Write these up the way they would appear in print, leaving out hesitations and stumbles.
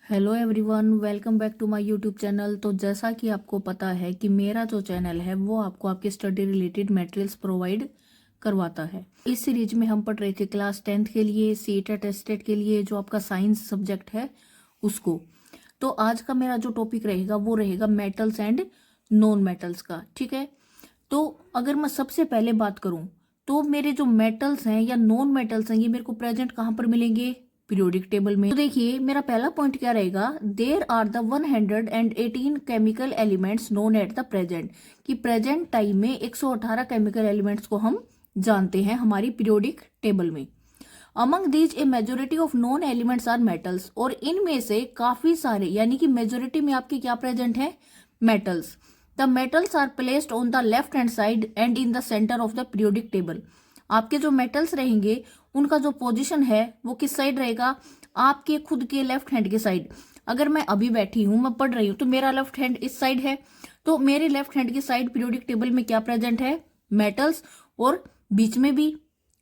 Hello everyone, welcome back to my YouTube channel. तो जैसा कि आपको पता है कि मेरा जो चैनल है वो आपको आपके स्टडी रिलेटेड मटेरियल्स प्रोवाइड करवाता है। इस सीरीज में हम पढ़ रहे थे क्लास 10th के लिए, सीटेट टेस्टेड के लिए, जो आपका साइंस सब्जेक्ट है उसको। तो आज का मेरा जो टॉपिक रहेगा वो रहेगा मेटल्स एंड नॉन मेटल्स का। ठीक है, तो अगर मैं सबसे पहले बात करूं तो मेरे जो मेटल्स हैं या नॉन मेटल्स हैं ये मेरे को प्रेजेंट कहाँ पर मिलेंगे? पीरियोडिक टेबल में। तो देखिए मेरा पहला पॉइंट क्या रहेगा, there are the 118 chemical elements known at the present, कि प्रेजेंट टाइम में 118 केमिकल एलिमेंट्स को हम जानते हैं हमारी पीरियोडिक टेबल में। Among these a majority of known elements are metals, और इनमें से काफी सारे यानी कि मेजोरिटी में आपके क्या प्रेजेंट है? Metals. The metals are placed on the left hand side and in the centre of the periodic table. आपके जो मेटल्स रहेंगे उनका जो पोजीशन है वो किस साइड रहेगा? आपके खुद के लेफ्ट हैंड के साइड। अगर मैं अभी बैठी हूं, मैं पढ़ रही हूं, तो मेरा लेफ्ट हैंड इस साइड है, तो मेरे लेफ्ट हैंड की साइड पीरियोडिक टेबल में क्या प्रेजेंट है? मेटल्स। और बीच में भी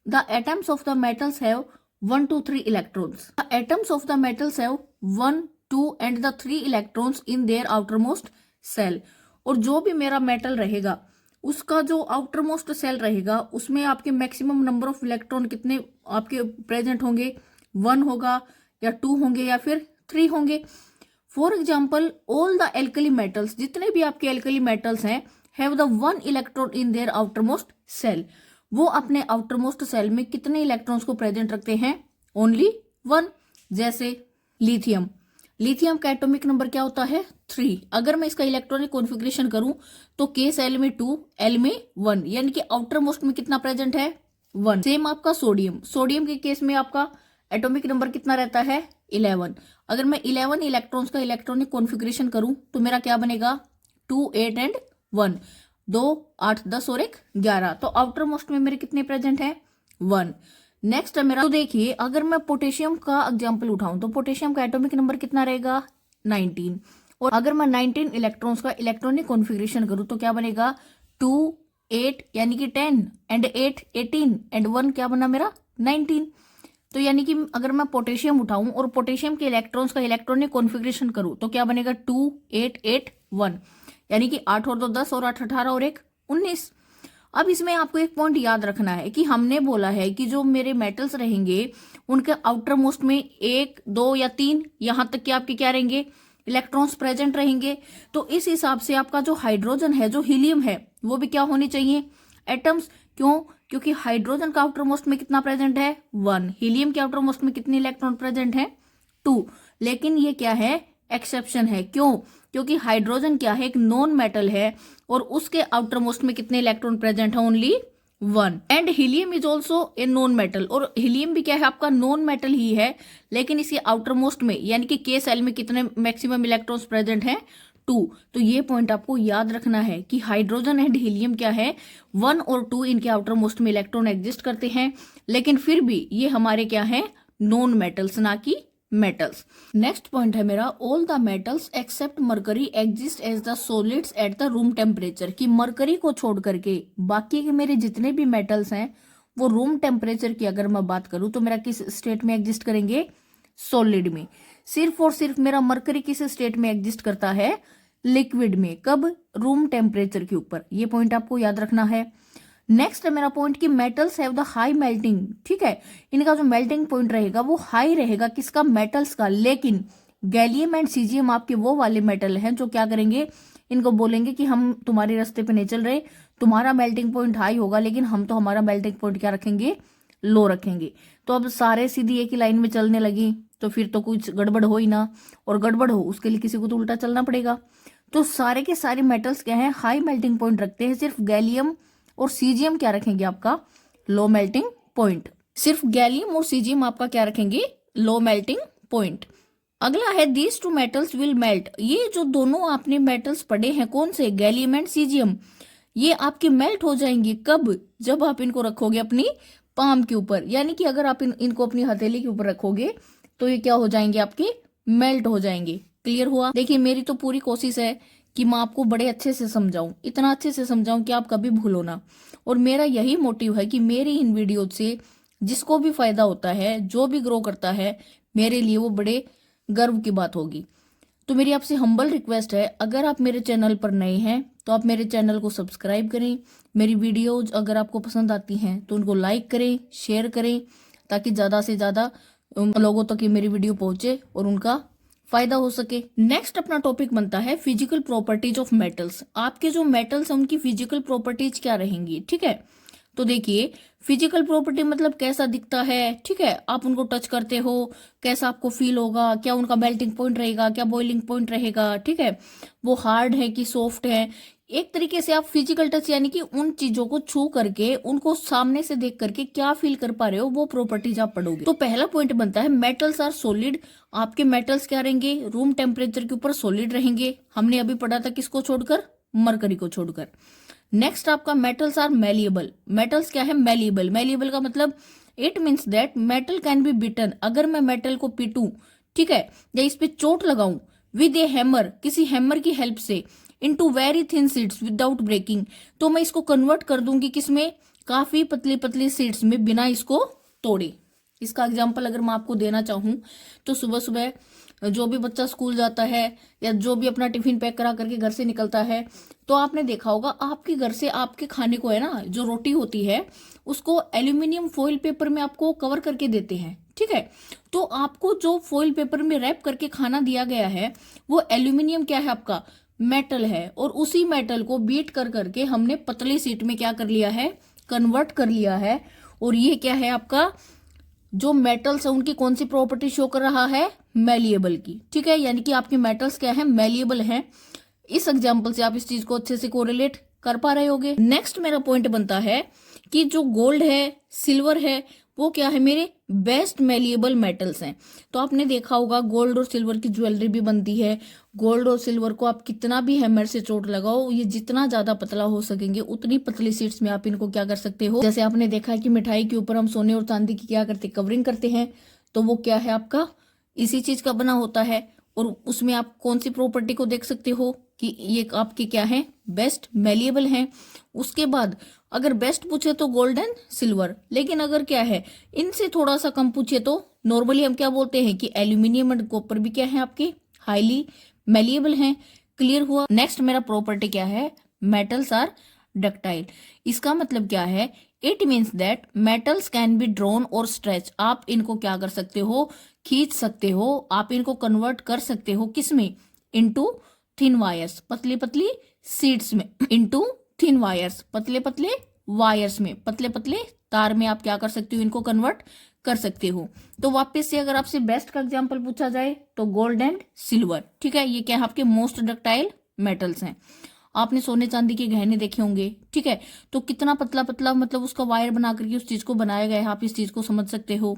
the atoms of the metals have 1 to 3 electrons. The atoms of the metals have 1, 2 and the 3 electrons in their outermost shell. और जो भी मेरा मेटल रहेगा उसका जो आउटर मोस्ट सेल रहेगा उसमें आपके मैक्सिमम नंबर ऑफ इलेक्ट्रॉन कितने आपके प्रेजेंट होंगे? 1 होगा या 2 होंगे या फिर 3 होंगे। For example all the alkali metals, जितने भी आपके एल्कली मेटल्स हैं, have the 1 electron in their outer most shell. वो अपने आउटर मोस्ट सेल में कितने इलेक्ट्रॉन्स को प्रेजेंट रखते हैं? ओनली 1। जैसे लिथियम, लिथियम का एटॉमिक नंबर क्या होता है? 3। अगर मैं इसका इलेक्ट्रॉनिक कॉन्फ़िगरेशन करूं तो के सेल में 2, एल में 1, यानी कि आउटर मोस्ट में कितना प्रेजेंट है? 1। सेम आपका सोडियम, सोडियम के केस में आपका एटॉमिक नंबर कितना रहता है? 11। अगर मैं 11 इलेक्ट्रॉन्स का इलेक्ट्रॉनिक कॉन्फ़िगरेशन करूं तो मेरा क्या बनेगा? 2, 8 एंड 1, 2, 8, 10 और 1, 11। तो आउटर मोस्ट में मेरे कितने प्रेजेंट है? 1। नेक्स्ट है मेरा, तो देखिए अगर मैं पोटेशियम का एग्जांपल उठाऊं तो पोटेशियम का एटॉमिक नंबर कितना रहेगा? 19। और अगर मैं 19 इलेक्ट्रॉन्स का इलेक्ट्रॉनिक कॉन्फ़िगरेशन करूं तो क्या बनेगा? 2, 8 यानी कि 10 एंड 8, 18 एंड 1 क्या बना मेरा? 19। तो यानी कि अगर मैं पोटेशियम उठाऊं और पोटेशियम के इलेक्ट्रॉन्स का इलेक्ट्रॉनिक कॉन्फ़िगरेशन करूं तो क्या बनेगा? 2, 8, 8, 1, यानी कि 8 और 2 10 और 8 18 और 1 19। अब इसमें आपको एक पॉइंट याद रखना है कि हमने बोला है कि जो मेरे मेटल्स रहेंगे उनके आउटर मोस्ट में 1, 2 या 3 यहां तक कि आपके क्या रहेंगे? इलेक्ट्रॉन्स प्रेजेंट रहेंगे। तो इस हिसाब से आपका जो हाइड्रोजन है, जो हीलियम है, वो भी क्या होनी चाहिए? एटम्स। क्यों? क्योंकि हाइड्रोजन का आउटर मोस्ट में कितना प्रेजेंट है? 1। हीलियम के आउटर मोस्ट में कितने इलेक्ट्रॉन प्रेजेंट है? 2। लेकिन ये क्या है? एक्सेप्शन है। क्यों? क्योंकि हाइड्रोजन क्या है? एक नॉन मेटल है और उसके आउटर मोस्ट में कितने इलेक्ट्रॉन प्रेजेंट है? Only 1। And helium is also a non metal, और हीलियम भी क्या है? आपका नॉन मेटल ही है, लेकिन इसके आउटर मोस्ट में यानी कि के सेल में कितने मैक्सिमम इलेक्ट्रॉन्स प्रेजेंट हैं? 2। तो ये पॉइंट आपको याद रखना है कि हाइड्रोजन एंड हीलियम क्या है? 1 और 2 इनके आउटर मोस्ट में इलेक्ट्रॉन एग्जिस्ट करते हैं, लेकिन फिर भी ये हमारे क्या है? नॉन मेटल्स, ना कि मेटल्स। नेक्स्ट पॉइंट है मेरा, all the metals except mercury exist as the solids at the room temperature, कि मरकरी को छोड़ करके बाकी के मेरे जितने भी मेटल्स हैं वो रूम टेम्परेचर की अगर मैं बात करूं तो मेरा किस स्टेट में एग्जिस्ट करेंगे? सॉलिड में। सिर्फ और सिर्फ मेरा मरकरी किस स्टेट में एग्जिस्ट करता है? लिक्विड में। कब? रूम टेम्परेचर के ऊपर। ये पॉइंट आपको याद रखना है। नेक्स्ट है मेरा पॉइंट कि metals have the high melting, ठीक है, इनका जो मेल्टिंग पॉइंट रहेगा वो हाई रहेगा, किसका? मेटल्स का। लेकिन गैलियम एंड सीजियम आपके वो वाले मेटल हैं जो क्या करेंगे? इनको बोलेंगे कि हम तुम्हारे रास्ते पे नहीं चल रहे, तुम्हारा मेल्टिंग पॉइंट हाई होगा लेकिन हम तो हमारा मेल्टिंग पॉइंट क्या रखेंगे? लो रखेंगे। तो अब सारे सीधी एक ही लाइन में चलने लगी तो फिर तो कुछ गड़बड़ हो ही ना, और गड़बड़ हो उसके लिए किसी को तो उल्टा चलना पड़ेगा। तो सारे के सारे मेटल्स क्या है? हाई मेल्टिंग पॉइंट रखते हैं। सिर्फ गैलियम और सीजियम क्या रखेंगे? आपका लो मेल्टिंग पॉइंट। सिर्फ गैलियम और सीजियम आपका क्या रखेंगे? Low melting point. अगला है these two metals will melt, ये जो दोनों आपने मेटल्स पढ़े हैं, कौन से? गैलियम एंड सीजियम, ये आपके मेल्ट हो जाएंगे। कब? जब आप इनको रखोगे अपनी पाम के ऊपर, यानी कि अगर आप इनको अपनी हथेली के ऊपर रखोगे तो ये क्या हो जाएंगे? आपके मेल्ट हो जाएंगे। क्लियर हुआ? देखिए मेरी तो पूरी कोशिश है कि मैं आपको बड़े अच्छे से समझाऊं, इतना अच्छे से समझाऊं कि आप कभी भूलो ना। और मेरा यही मोटिव है कि मेरी इन वीडियो से जिसको भी फायदा होता है, जो भी ग्रो करता है, मेरे लिए वो बड़े गर्व की बात होगी। तो मेरी आपसे हम्बल रिक्वेस्ट है, अगर आप मेरे चैनल पर नए हैं तो आप मेरे चैनल को सब्सक्राइब करें। मेरी वीडियोज अगर आपको पसंद आती हैं तो उनको लाइक करें, शेयर करें, ताकि ज़्यादा से ज़्यादा लोगों तक ये मेरी वीडियो पहुंचे और उनका फायदा हो सके। नेक्स्ट अपना टॉपिक बनता है फिजिकल प्रॉपर्टीज ऑफ मेटल्स। आपके जो मेटल्स हैं उनकी फिजिकल प्रॉपर्टीज क्या रहेंगी, ठीक है। तो देखिए, फिजिकल प्रॉपर्टी मतलब कैसा दिखता है, ठीक है। आप उनको टच करते हो, कैसा आपको फील होगा, क्या उनका मेल्टिंग पॉइंट रहेगा, क्या बॉइलिंग पॉइंट रहेगा, ठीक है। वो हार्ड है कि सॉफ्ट है। एक तरीके से आप फिजिकल टच यानी कि उन चीजों को छू करके, उनको सामने से देख करके क्या फील कर पा रहे हो, वो प्रॉपर्टीज आप पढ़ोगे। तो पहला पॉइंट बनता है मेटल्स आर सॉलिड। आपके मेटल्स क्या रहेंगे, रूम टेम्परेचर के ऊपर सॉलिड रहेंगे। हमने अभी पढ़ा था किसको छोड़कर, मरकरी को छोड़कर। नेक्स्ट आपका मेटल्स आर मेलिएबल। मेटल्स क्या है, मेलिएबल। मेलिएबल का मतलब it means that metal can be beaten. अगर मैं मेटल को पीटूं, ठीक है, या इस पे चोट लगाऊं विद ए हैमर, किसी हैमर की हेल्प से, into very thin sheets without breaking, तो मैं इसको कन्वर्ट कर दूंगी किसमें, काफी पतली पतली शीट्स में, बिना इसको तोड़े। इसका एग्जाम्पल अगर मैं आपको देना चाहूं तो सुबह सुबह जो भी बच्चा स्कूल जाता है या जो भी अपना टिफिन पैक करा करके घर से निकलता है, तो आपने देखा होगा आपके घर से आपके खाने को है ना, जो रोटी होती है उसको एल्यूमिनियम फॉइल पेपर में आपको कवर करके देते हैं, ठीक है। तो आपको जो फॉइल पेपर में रैप करके खाना दिया गया है वो एल्यूमिनियम क्या है, आपका मेटल है। और उसी मेटल को बीट कर करके हमने पतली शीट में क्या कर लिया है, कन्वर्ट कर लिया है। और ये क्या है, आपका जो मेटल्स है उनकी कौन सी प्रॉपर्टी शो कर रहा है, मेलिएबल की, ठीक है। यानी कि आपके मेटल्स क्या है, मेलिएबल हैं। इस एग्जांपल से आप इस चीज को अच्छे से कोरिलेट कर पा रहे होगे। नेक्स्ट मेरा पॉइंट बनता है कि जो गोल्ड है, सिल्वर है, वो क्या है, मेरे बेस्ट मेलिएबल मेटल्स हैं। तो आपने देखा होगा गोल्ड और सिल्वर की ज्वेलरी भी बनती है। गोल्ड और सिल्वर को आप कितना भी हैमर से चोट लगाओ, ये जितना ज्यादा पतला हो सकेंगे उतनी पतली शीट्स में आप इनको क्या कर सकते हो। जैसे आपने देखा है कि मिठाई के ऊपर हम सोने और चांदी की क्या करते, कवरिंग करते हैं, तो वो क्या है, आपका इसी चीज का बना होता है। और उसमें आप कौन सी प्रॉपर्टी को देख सकते हो कि ये आपके क्या है, बेस्ट मेलिएबल हैं। उसके बाद अगर बेस्ट पूछे तो गोल्ड एंड सिल्वर, लेकिन अगर क्या है इनसे थोड़ा सा कम पूछे तो नॉर्मली हम क्या बोलते हैं कि एल्यूमिनियम एंड कॉपर भी क्या है, आपके हाईली मेलिएबल हैं। क्लियर हुआ। नेक्स्ट मेरा प्रॉपर्टी क्या है, मेटल्स आर डक्टाइल। इसका मतलब क्या है, it means that metals can be drawn और स्ट्रेच। आप इनको क्या कर सकते हो, खींच सकते हो, आप इनको कन्वर्ट कर सकते हो किसमें, इनटू थिन वायर्स, पतली पतली शीट्स में, इनटू थिन वायर्स, पतले पतले वायर्स में, पतले पतले तार में आप क्या कर सकते हो, इनको कन्वर्ट कर सकते हो। तो वापस से अगर आपसे बेस्ट का एग्जांपल पूछा जाए तो गोल्ड एंड सिल्वर, ठीक है। ये क्या है, आपके मोस्ट डक्टाइल मेटल्स हैं। आपने सोने चांदी के गहने देखे होंगे, ठीक है, तो कितना पतला पतला मतलब उसका वायर बना करके उस चीज को बनाया गया है, आप इस चीज को समझ सकते हो।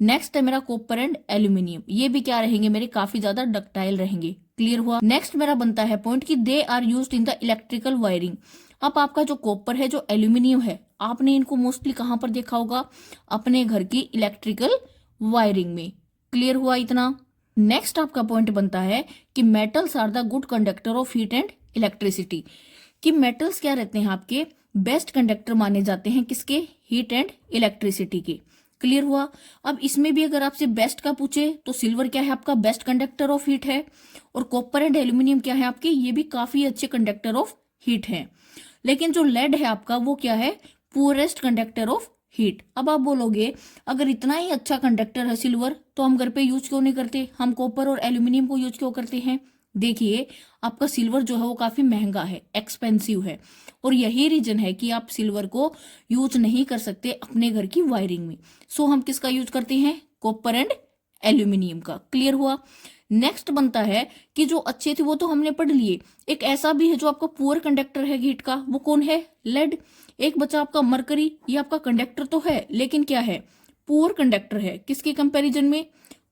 नेक्स्ट है मेरा कॉपर एंड एल्यूमिनियम। ये भी क्या रहेंगे, मेरे काफी ज्यादा डक्टाइल रहेंगे। क्लियर हुआ। नेक्स्ट मेरा बनता है पॉइंट कि they are used in the electrical wiring. अब आपका जो कॉपर है, जो एल्यूमिनियम है, आपने इनको मोस्टली कहां पर देखा होगा, अपने घर की इलेक्ट्रिकल वायरिंग में। क्लियर हुआ इतना। नेक्स्ट आपका पॉइंट बनता है कि metals are the good conductor of heat and electricity. कि मेटल्स क्या रहते हैं, आपके बेस्ट कंडक्टर माने जाते हैं किसके, हीट एंड इलेक्ट्रिसिटी के। क्लियर हुआ। अब इसमें भी अगर आपसे बेस्ट का पूछे तो सिल्वर क्या है, आपका बेस्ट कंडक्टर ऑफ हीट है। और कॉपर एंड एल्यूमिनियम क्या है आपके, ये भी काफी अच्छे कंडक्टर ऑफ हीट है। लेकिन जो लेड है आपका, वो क्या है, पुअरेस्ट कंडक्टर ऑफ हीट। अब आप बोलोगे अगर इतना ही अच्छा कंडक्टर है सिल्वर, तो हम घर पे यूज क्यों नहीं करते, हम कॉपर और एल्यूमिनियम को यूज क्यों करते हैं। देखिए, आपका सिल्वर जो है वो काफी महंगा है, एक्सपेंसिव है, और यही रीजन है कि आप सिल्वर को यूज नहीं कर सकते अपने घर की वायरिंग में। सो हम किसका यूज करते हैं, कॉपर एंड एल्यूमिनियम का। क्लियर हुआ। नेक्स्ट बनता है कि जो अच्छे थे वो तो हमने पढ़ लिए, एक ऐसा भी है जो आपका पुअर कंडक्टर है हीट का, वो कौन है, लेड। एक बचा आपका मरकरी, ये आपका कंडक्टर तो है लेकिन क्या है, पुअर कंडक्टर है। किसके कंपैरिजन में,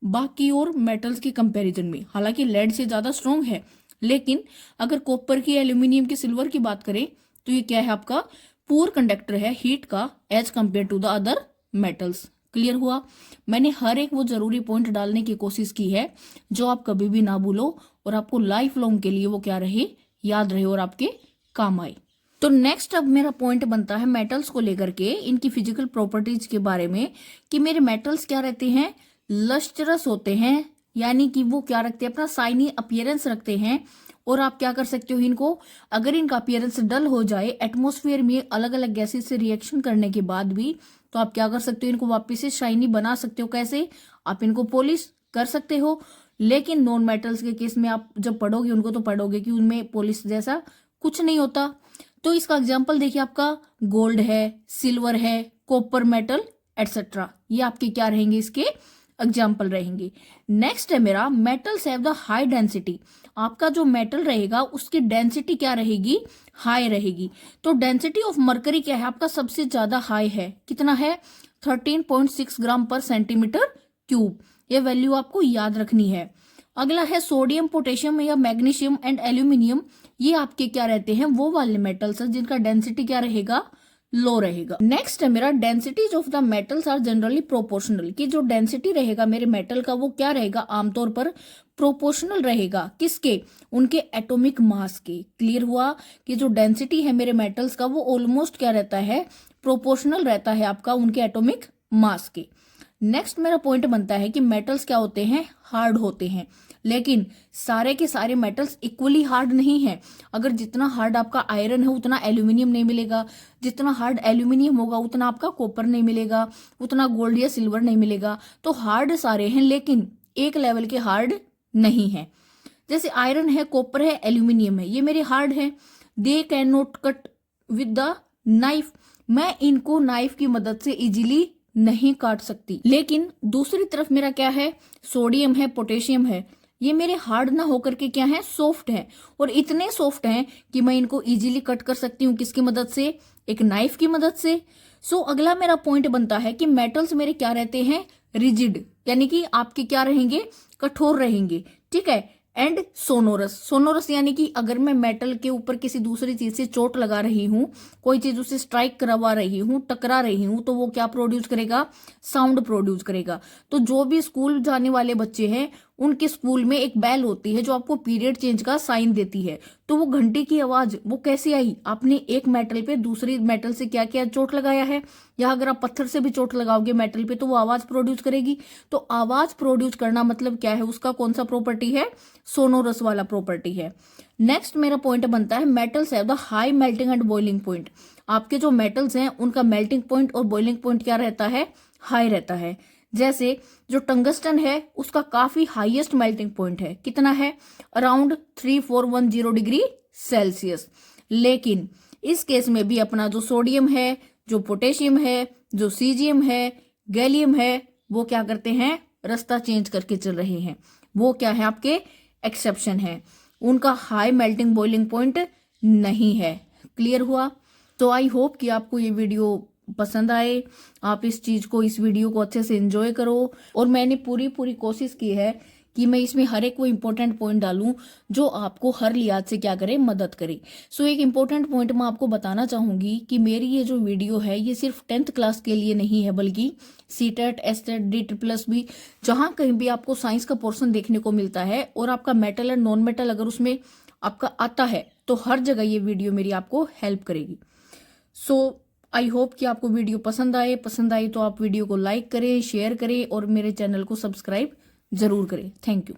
बाकी और मेटल्स के कंपैरिजन में। हालांकि लेड से ज्यादा स्ट्रॉन्ग है, लेकिन अगर कॉपर की, एल्यूमिनियम की, सिल्वर की बात करें तो ये क्या है, आपका पुअर कंडक्टर है हीट का as compare to the other metals. Clear हुआ। मैंने हर एक वो जरूरी पॉइंट डालने की कोशिश की है जो आप कभी भी ना भूलो और आपको लाइफ लॉन्ग के लिए वो क्या रहे, याद रहे और आपके काम आए। तो नेक्स्ट अब मेरा पॉइंट बनता है मेटल्स को लेकर के, इनकी फिजिकल प्रॉपर्टीज के बारे में, कि मेरे मेटल्स क्या रहते हैं, लस्ट्रस होते हैं यानी कि वो क्या रखते हैं, अपना शाइनी अपीयरेंस रखते हैं। और आप क्या कर सकते हो इनको, अगर इनका अपीयरेंस डल हो जाए एटमॉस्फेयर में अलग अलग गैसेस से रिएक्शन करने के बाद भी, तो आप क्या कर सकते हो, इनको वापस से शाइनी बना सकते हो। कैसे, आप इनको पॉलिश कर सकते हो। लेकिन नॉन मेटल्स के केस में आप जब पढ़ोगे उनको तो पढ़ोगे कि उनमें पॉलिश जैसा कुछ नहीं होता। तो इसका एग्जाम्पल देखिए, आपका गोल्ड है, सिल्वर है, कॉपर मेटल एटसेट्रा, ये आपके क्या रहेंगे, इसके एग्जाम्पल रहेंगे। नेक्स्ट है मेरा metals have the high density. आपका जो मेटल रहेगा उसकी डेंसिटी क्या रहेगी, हाई रहेगी। तो डेंसिटी ऑफ मरकरी क्या है, आपका सबसे ज्यादा हाई है। कितना है, 13.6 ग्राम पर सेंटीमीटर क्यूब। ये वैल्यू आपको याद रखनी है। अगला है सोडियम, पोटेशियम या मैग्नीशियम एंड एल्यूमिनियम। ये आपके क्या रहते हैं, वो वाले मेटल्स हैं जिनका डेंसिटी क्या रहेगा, लो रहेगा। नेक्स्ट है मेरा densities of the metals are generally proportional. कि जो डेंसिटी रहेगा मेरे मेटल का वो क्या रहेगा, आमतौर पर प्रोपोर्शनल रहेगा। किसके, उनके एटॉमिक मास के। क्लियर हुआ कि जो डेंसिटी है मेरे मेटल्स का वो ऑलमोस्ट क्या रहता है, प्रोपोर्शनल रहता है आपका उनके एटॉमिक मास के। नेक्स्ट मेरा पॉइंट बनता है कि मेटल्स क्या होते हैं, हार्ड होते हैं। लेकिन सारे के सारे मेटल्स इक्वली हार्ड नहीं है। अगर जितना हार्ड आपका आयरन है उतना एल्यूमिनियम नहीं मिलेगा, जितना हार्ड एल्यूमिनियम होगा उतना आपका कॉपर नहीं मिलेगा, उतना गोल्ड या सिल्वर नहीं मिलेगा। तो हार्ड सारे हैं लेकिन एक लेवल के हार्ड नहीं है। जैसे आयरन है, कॉपर है, एल्यूमिनियम है, ये मेरे हार्ड है। They can not cut with the knife. मैं इनको नाइफ की मदद से इजीली नहीं काट सकती। लेकिन दूसरी तरफ मेरा क्या है, सोडियम है, पोटेशियम है, ये मेरे हार्ड ना होकर के क्या है, सॉफ्ट है। और इतने सॉफ्ट हैं कि मैं इनको इजीली कट कर सकती हूँ। किसकी मदद से, एक नाइफ की मदद से। सो अगला मेरा पॉइंट बनता है कि मेटल्स मेरे क्या रहते हैं, रिजिड, यानी कि आपके क्या रहेंगे, कठोर रहेंगे। ठीक है। एंड सोनोरस, सोनोरस यानी कि अगर मैं मेटल के ऊपर किसी दूसरी चीज से चोट लगा रही हूं, कोई चीज उसे स्ट्राइक करवा रही हूं, टकरा रही हूं, तो वो क्या प्रोड्यूस करेगा, साउंड प्रोड्यूस करेगा। तो जो भी स्कूल जाने वाले बच्चे हैं उनके स्कूल में एक बेल होती है जो आपको पीरियड चेंज का साइन देती है। तो वो घंटे की आवाज वो कैसे आई, आपने एक मेटल पे दूसरी मेटल से क्या क्या चोट लगाया है, या अगर आप पत्थर से भी चोट लगाओगे मेटल पे तो वो आवाज प्रोड्यूस करेगी। तो आवाज प्रोड्यूस करना मतलब क्या है, उसका कौन सा प्रॉपर्टी है, सोनोरस वाला प्रॉपर्टी है। नेक्स्ट मेरा पॉइंट बनता है metals have the high melting and boiling point. आपके जो मेटल्स हैं उनका मेल्टिंग पॉइंट और बॉइलिंग पॉइंट क्या रहता है, हाई रहता है। जैसे जो टंगस्टन है उसका काफी हाईएस्ट मेल्टिंग पॉइंट है, कितना है, अराउंड 3410 डिग्री सेल्सियस। लेकिन इस केस में भी अपना जो सोडियम है, जो पोटेशियम है, जो सीजियम है, गैलियम है, वो क्या करते हैं, रास्ता चेंज करके चल रहे हैं। वो क्या है, आपके एक्सेप्शन है, उनका हाई मेल्टिंग बॉइलिंग पॉइंट नहीं है। क्लियर हुआ। तो आई होप कि आपको ये वीडियो पसंद आए, आप इस चीज को, इस वीडियो को अच्छे से एंजॉय करो। और मैंने पूरी कोशिश की है कि मैं इसमें हर एक वो इंपॉर्टेंट पॉइंट डालूं जो आपको हर लिहाज से क्या करे, मदद करे। सो एक इंपॉर्टेंट पॉइंट मैं आपको बताना चाहूंगी कि मेरी ये जो वीडियो है ये सिर्फ 10th क्लास के लिए नहीं है, बल्कि सीटेट, एसटेट, DSSS भी, जहां कहीं भी आपको साइंस का पोर्शन देखने को मिलता है और आपका मेटल एंड नॉन मेटल अगर उसमें आपका आता है तो हर जगह ये वीडियो मेरी आपको हेल्प करेगी। सो आई होप कि आपको वीडियो पसंद आई तो आप वीडियो को लाइक करें, शेयर करें और मेरे चैनल को सब्सक्राइब जरूर करें। Thank you.